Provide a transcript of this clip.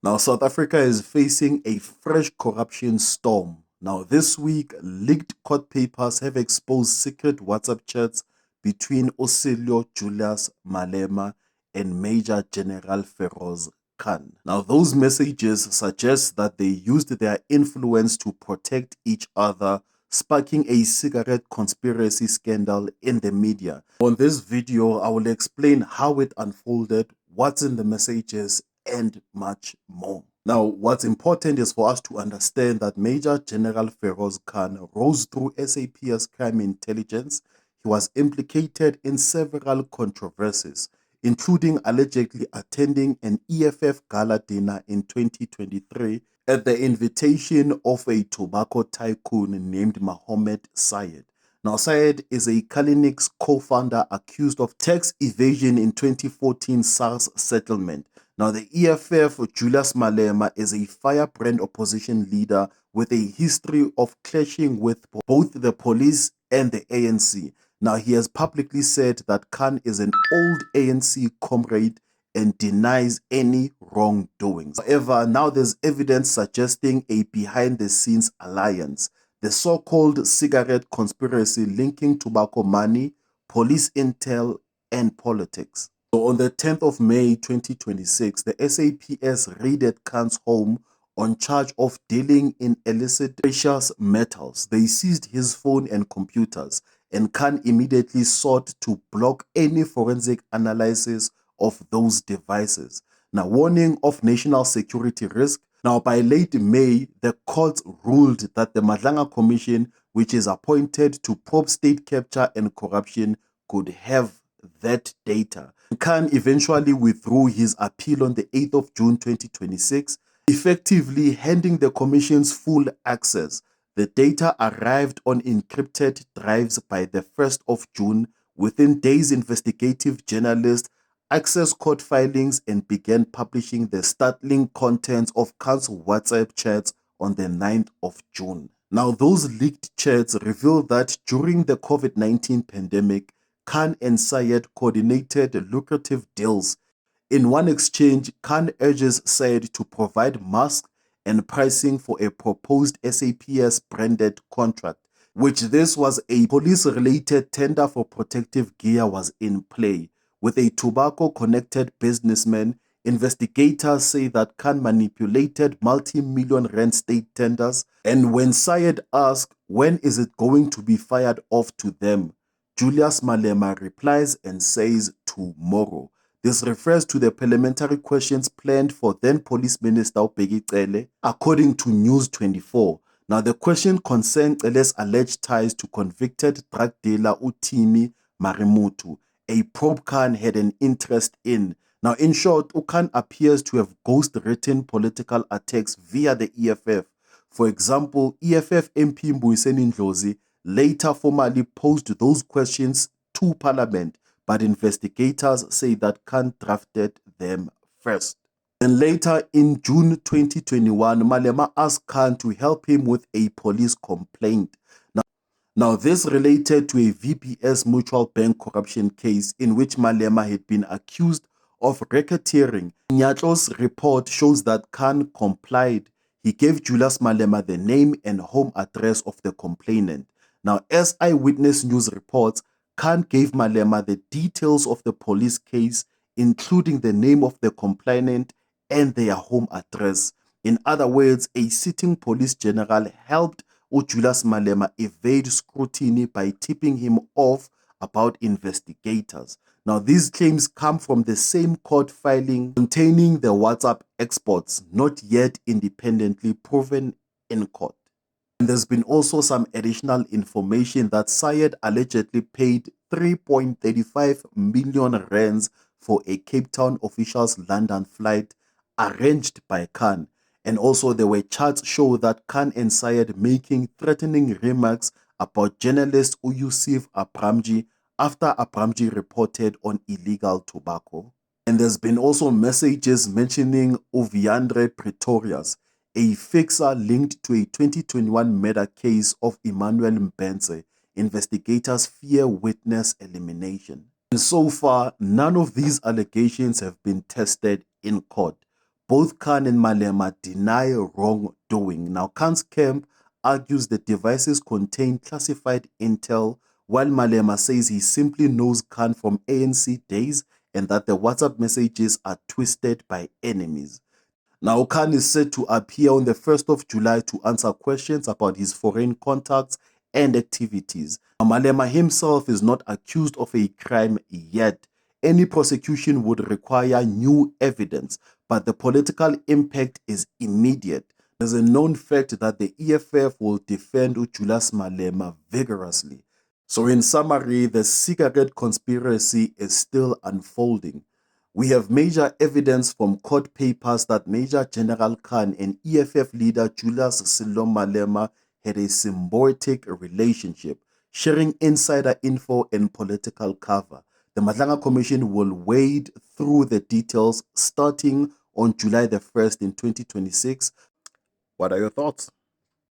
Now, South Africa is facing a fresh corruption storm. Now, this week, leaked court papers have exposed secret WhatsApp chats between Osilio Julius Malema and Major General Feroz Khan. Now, those messages suggest that they used their influence to protect each other, sparking a cigarette conspiracy scandal in the media. On this video, I will explain how it unfolded, what's in the messages, and much more. Now, what's important is for us to understand that Major General Feroz Khan rose through SAP's crime intelligence. He was implicated in several controversies, including allegedly attending an EFF gala dinner in 2023 at the invitation of a tobacco tycoon named Mohammed Syed. Now, Syed is a Kalinix co-founder accused of tax evasion in 2014 SARS settlement. Now, the EFF, Julius Malema, is a firebrand opposition leader with a history of clashing with both the police and the ANC. Now, he has publicly said that Khan is an old ANC comrade and denies any wrongdoings. However, now there's evidence suggesting a behind-the-scenes alliance, the so-called cigarette conspiracy linking tobacco money, police intel, and politics. So on the 10th of May 2026, the SAPS raided Khan's home on charge of dealing in illicit precious metals. They seized his phone and computers, and Khan immediately sought to block any forensic analysis of those devices. Now, warning of national security risk. Now, by late May, the court ruled that the Madlanga Commission, which is appointed to probe state capture and corruption, could have that data. Khan eventually withdrew his appeal on the 8th of June 2026, effectively handing the commission's full access. The data arrived on encrypted drives by the 1st of June. Within days, investigative journalists accessed court filings and began publishing the startling contents of Khan's WhatsApp chats on the 9th of June. Now, those leaked chats reveal that during the COVID-19 pandemic, Khan and Syed coordinated lucrative deals. In one exchange, Khan urges Syed to provide masks and pricing for a proposed SAPS branded contract, which this was a police-related tender for protective gear was in play. With a tobacco-connected businessman, investigators say that Khan manipulated multi-million rand state tenders, and when Syed asked when is it going to be fired off to them, Julius Malema replies and says tomorrow. This refers to the parliamentary questions planned for then Police Minister Ubheki Cele, according to News 24. Now, the question concerned Cele's alleged ties to convicted drug dealer Utimi Marimutu, a probe Khan had an interest in. Now, in short, Khan appears to have ghost-written political attacks via the EFF. For example, EFF MP Mbuyiseni Ndlozi later formally posed those questions to Parliament, but investigators say that Khan drafted them first. And later in June 2021, Malema asked Khan to help him with a police complaint. Now, this related to a VPS Mutual Bank corruption case in which Malema had been accused of racketeering. Nyatlo's report shows that Khan complied. He gave Julius Malema the name and home address of the complainant. Now, as Eyewitness News reports, Khan gave Malema the details of the police case, including the name of the complainant and their home address. In other words, a sitting police general helped Julius Malema evade scrutiny by tipping him off about investigators. Now, these claims come from the same court filing containing the WhatsApp exports, not yet independently proven in court. And there's been also some additional information that Syed allegedly paid 3.35 million rands for a Cape Town official's London flight arranged by Khan. And also there were charts show that Khan and Syed making threatening remarks about journalist Yusuf Abramji after Abramji reported on illegal tobacco. And there's been also messages mentioning Oviandre Pretorius, a fixer linked to a 2021 murder case of Emmanuel Mbenze. Investigators fear witness elimination. And so far, none of these allegations have been tested in court. Both Khan and Malema deny wrongdoing. Now, Khan's camp argues the devices contain classified intel, while Malema says he simply knows Khan from ANC days and that the WhatsApp messages are twisted by enemies. Now, Khan is set to appear on the 1st of July to answer questions about his foreign contacts and activities. Malema himself is not accused of a crime yet. Any prosecution would require new evidence, but the political impact is immediate. There's a known fact that the EFF will defend Julius Malema vigorously. So in summary, the cigarette conspiracy is still unfolding. We have major evidence from court papers that Major General Khan and EFF leader Julius Sello Malema had a symbiotic relationship, sharing insider info and political cover. The Madlanga Commission will wade through the details starting on July the 1st in 2026. What are your thoughts?